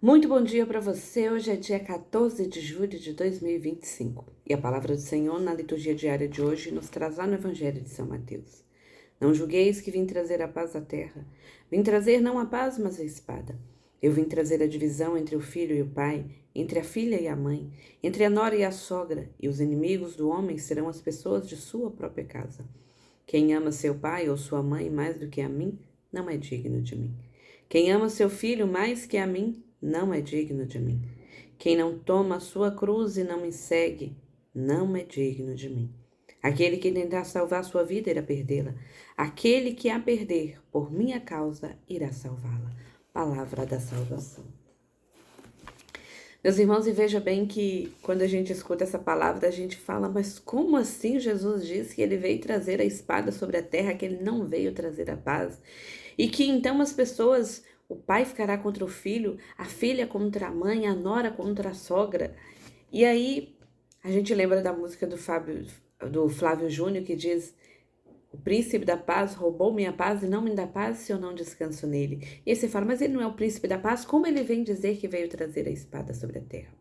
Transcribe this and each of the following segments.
Muito bom dia para você. Hoje é dia 14 de julho de 2025 e a palavra do Senhor na liturgia diária de hoje nos traz lá no Evangelho de São Mateus. Não julgueis que vim trazer a paz à terra. Vim trazer não a paz, mas a espada. Eu vim trazer a divisão entre o filho e o pai, entre a filha e a mãe, entre a nora e a sogra, e os inimigos do homem serão as pessoas de sua própria casa. Quem ama seu pai ou sua mãe mais do que a mim, não é digno de mim. Quem ama seu filho mais que a mim, não é digno de mim. Quem não toma a sua cruz e não me segue, não é digno de mim. Aquele que tentar salvar sua vida irá perdê-la. Aquele que a perder por minha causa irá salvá-la. Palavra da salvação. Meus irmãos, e veja bem que quando a gente escuta essa palavra, a gente fala, mas como assim Jesus disse que ele veio trazer a espada sobre a terra, que ele não veio trazer a paz? E que então as pessoas, o pai ficará contra o filho, a filha contra a mãe, a nora contra a sogra. E aí a gente lembra da música do Flávio Júnior que diz: o príncipe da paz roubou minha paz e não me dá paz se eu não descanso nele. E aí você fala, mas ele não é o príncipe da paz? Como ele vem dizer que veio trazer a espada sobre a terra?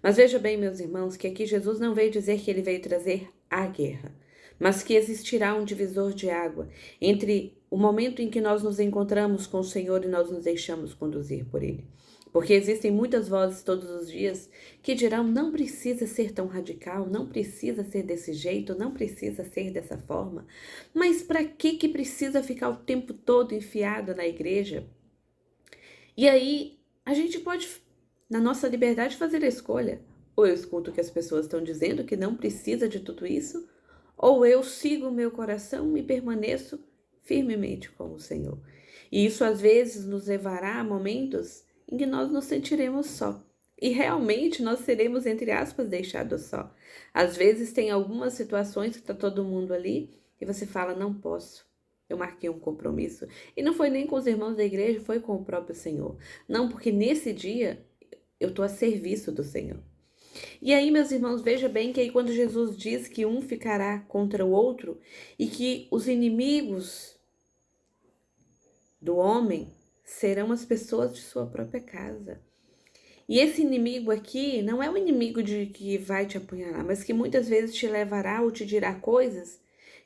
Mas veja bem, meus irmãos, que aqui Jesus não veio dizer que ele veio trazer a guerra, mas que existirá um divisor de água entre o momento em que nós nos encontramos com o Senhor e nós nos deixamos conduzir por Ele. Porque existem muitas vozes todos os dias que dirão: não precisa ser tão radical, não precisa ser desse jeito, não precisa ser dessa forma. Mas para que precisa ficar o tempo todo enfiado na igreja? E aí a gente pode, na nossa liberdade, fazer a escolha. Ou eu escuto o que as pessoas estão dizendo, que não precisa de tudo isso, ou eu sigo o meu coração e permaneço firmemente com o Senhor. E isso às vezes nos levará a momentos em que nós nos sentiremos só. E realmente nós seremos, entre aspas, deixados só. Às vezes tem algumas situações que está todo mundo ali e você fala: não posso. Eu marquei um compromisso. E não foi nem com os irmãos da igreja, foi com o próprio Senhor. Não, porque nesse dia eu estou a serviço do Senhor. E aí, meus irmãos, veja bem que aí quando Jesus diz que um ficará contra o outro e que os inimigos do homem serão as pessoas de sua própria casa. E esse inimigo aqui não é o inimigo de que vai te apunhalar, mas que muitas vezes te levará ou te dirá coisas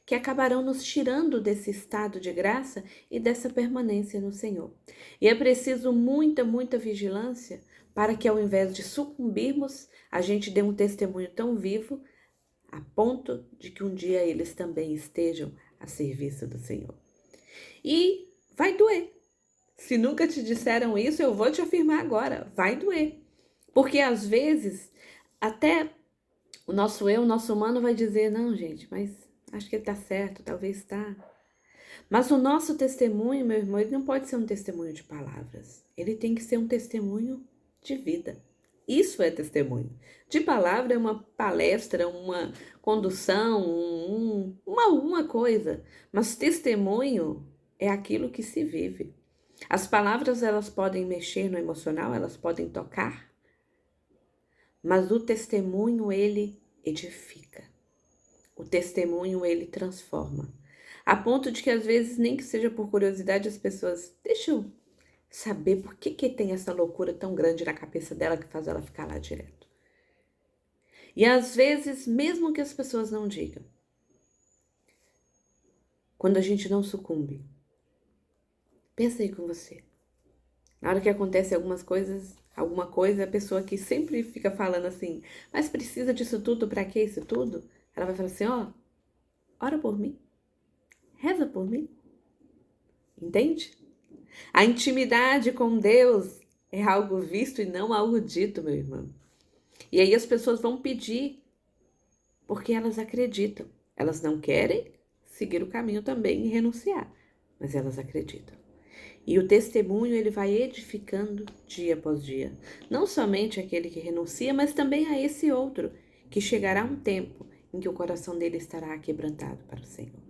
que acabarão nos tirando desse estado de graça e dessa permanência no Senhor. E é preciso muita vigilância para que, ao invés de sucumbirmos, a gente dê um testemunho tão vivo a ponto de que um dia eles também estejam a serviço do Senhor. E vai doer. Se nunca te disseram isso, eu vou te afirmar agora, vai doer. Porque às vezes, até o nosso eu, o nosso humano vai dizer: não, gente, mas acho que ele tá certo, talvez tá. Mas o nosso testemunho, meu irmão, ele não pode ser um testemunho de palavras. Ele tem que ser um testemunho de vida. Isso é testemunho. De palavra é uma palestra, uma condução, uma coisa. Mas testemunho é aquilo que se vive. As palavras, elas podem mexer no emocional, elas podem tocar, mas o testemunho, ele edifica. O testemunho, ele transforma. A ponto de que, às vezes, nem que seja por curiosidade, as pessoas: deixa eu saber por que tem essa loucura tão grande na cabeça dela que faz ela ficar lá direto. E, às vezes, mesmo que as pessoas não digam, quando a gente não sucumbe, pensa aí com você. Na hora que acontece alguma coisa, a pessoa que sempre fica falando assim: mas precisa disso tudo, pra que isso tudo? Ela vai falar assim: ó, ora por mim, reza por mim, entende? A intimidade com Deus é algo visto e não algo dito, meu irmão. E aí as pessoas vão pedir porque elas acreditam. Elas não querem seguir o caminho também e renunciar, mas elas acreditam. E o testemunho, ele vai edificando dia após dia. Não somente aquele que renuncia, mas também a esse outro, que chegará um tempo em que o coração dele estará quebrantado para o Senhor.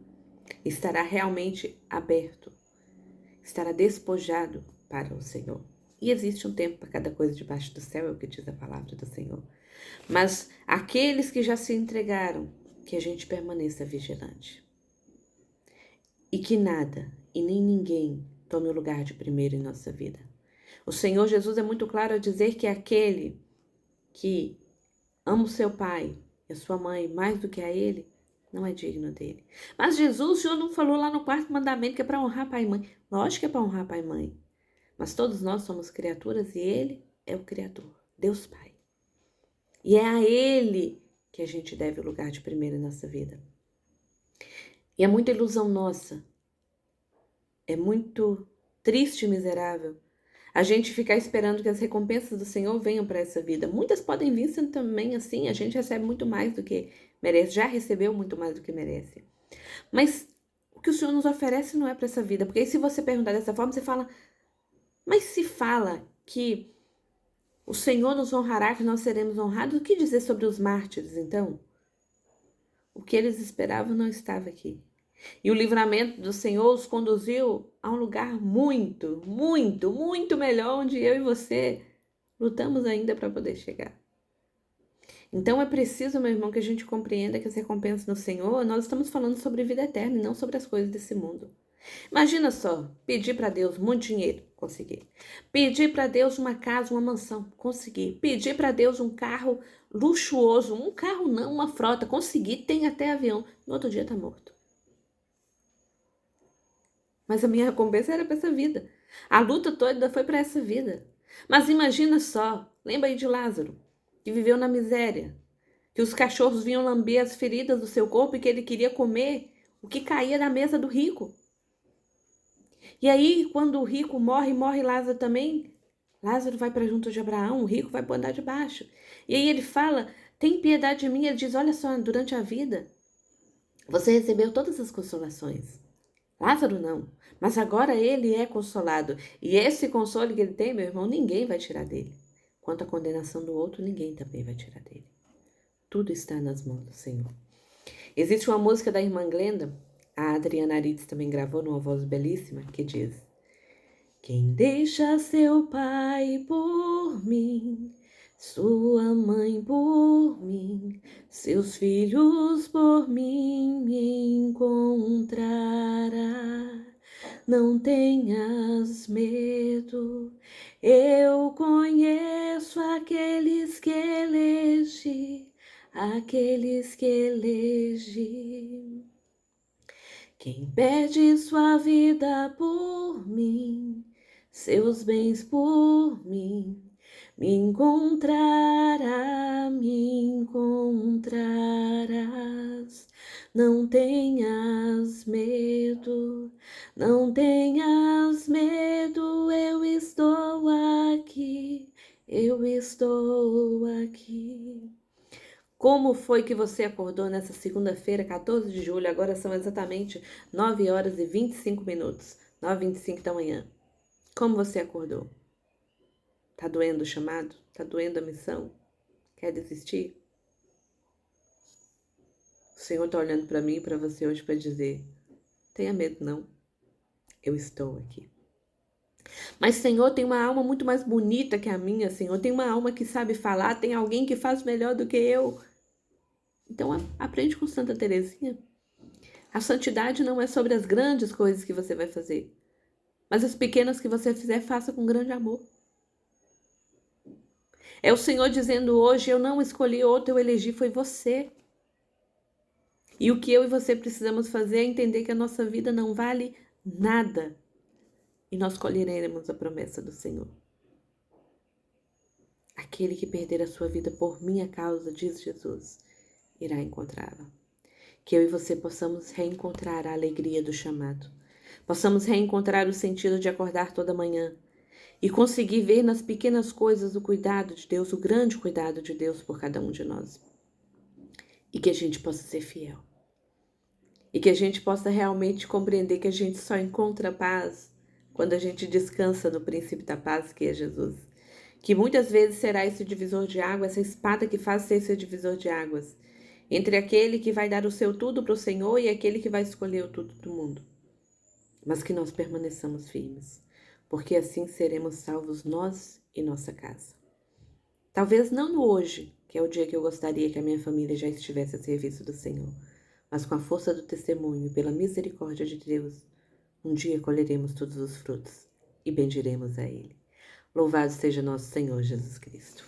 Estará realmente aberto, estará despojado para o Senhor. E existe um tempo para cada coisa debaixo do céu, é o que diz a palavra do Senhor. Mas aqueles que já se entregaram, que a gente permaneça vigilante. E que nada e nem ninguém tome o lugar de primeiro em nossa vida. O Senhor Jesus é muito claro a dizer que aquele que ama o seu pai e a sua mãe mais do que a ele, não é digno dele. Mas Jesus, o Senhor não falou lá no quarto mandamento que é para honrar pai e mãe. Lógico que é para honrar pai e mãe. Mas todos nós somos criaturas e ele é o Criador, Deus Pai. E é a ele que a gente deve o lugar de primeiro em nossa vida. E é muita ilusão nossa. É muito triste e miserável a gente ficar esperando que as recompensas do Senhor venham para essa vida. Muitas podem vir sendo também assim, a gente recebe muito mais do que merece, já recebeu muito mais do que merece. Mas o que o Senhor nos oferece não é para essa vida, porque aí se você perguntar dessa forma, você fala, mas se fala que o Senhor nos honrará, que nós seremos honrados, o que dizer sobre os mártires, então? O que eles esperavam não estava aqui. E o livramento do Senhor os conduziu a um lugar muito, muito, muito melhor, onde eu e você lutamos ainda para poder chegar. Então é preciso, meu irmão, que a gente compreenda que as recompensas no Senhor, nós estamos falando sobre vida eterna e não sobre as coisas desse mundo. Imagina só, pedir para Deus muito dinheiro, conseguir. Pedir para Deus uma casa, uma mansão, conseguir. Pedir para Deus um carro luxuoso, um carro não, uma frota, conseguir, tem até avião. No outro dia tá morto. Mas a minha recompensa era para essa vida. A luta toda foi para essa vida. Mas imagina só, lembra aí de Lázaro, que viveu na miséria, que os cachorros vinham lamber as feridas do seu corpo e que ele queria comer o que caía da mesa do rico. E aí, quando o rico morre, morre Lázaro também. Lázaro vai para junto de Abraão, o rico vai para o andar de baixo. E aí ele fala, tem piedade de mim. Ele diz, olha só, durante a vida, você recebeu todas as consolações. Lázaro não, mas agora ele é consolado. E esse consolo que ele tem, meu irmão, ninguém vai tirar dele. Quanto à condenação do outro, ninguém também vai tirar dele. Tudo está nas mãos do Senhor. Existe uma música da irmã Glenda, a Adriana Aritz também gravou numa voz belíssima, que diz: quem deixa seu pai por mim, sua mãe por mim, seus filhos por mim me encontrará. Não tenhas medo, eu conheço aqueles que elegi, aqueles que elegi. Quem perde sua vida por mim, seus bens por mim, me encontrarás. Não tenhas medo, não tenhas medo, eu estou aqui, eu estou aqui. Como foi que você acordou nessa segunda-feira, 14 de julho? Agora são exatamente 9 horas e 25 minutos, 9h25 da manhã. Como você acordou? Tá doendo o chamado? Tá doendo a missão? Quer desistir? O Senhor tá olhando para mim e para você hoje para dizer: tenha medo não, eu estou aqui. Mas, Senhor, tem uma alma muito mais bonita que a minha, Senhor. Tem uma alma que sabe falar, tem alguém que faz melhor do que eu. Então, aprende com Santa Teresinha. A santidade não é sobre as grandes coisas que você vai fazer, mas as pequenas que você fizer, faça com grande amor. É o Senhor dizendo hoje, eu não escolhi outro, eu elegi, foi você. E o que eu e você precisamos fazer é entender que a nossa vida não vale nada. E nós colheremos a promessa do Senhor. Aquele que perder a sua vida por minha causa, diz Jesus, irá encontrá-la. Que eu e você possamos reencontrar a alegria do chamado. Possamos reencontrar o sentido de acordar toda manhã e conseguir ver nas pequenas coisas o cuidado de Deus, o grande cuidado de Deus por cada um de nós. E que a gente possa ser fiel. E que a gente possa realmente compreender que a gente só encontra paz quando a gente descansa no príncipe da paz, que é Jesus. Que muitas vezes será esse divisor de águas, essa espada que faz ser esse divisor de águas, entre aquele que vai dar o seu tudo para o Senhor e aquele que vai escolher o tudo do mundo. Mas que nós permaneçamos firmes, porque assim seremos salvos nós e nossa casa. Talvez não no hoje, que é o dia que eu gostaria que a minha família já estivesse a serviço do Senhor, mas com a força do testemunho e pela misericórdia de Deus, um dia colheremos todos os frutos e bendiremos a Ele. Louvado seja nosso Senhor Jesus Cristo.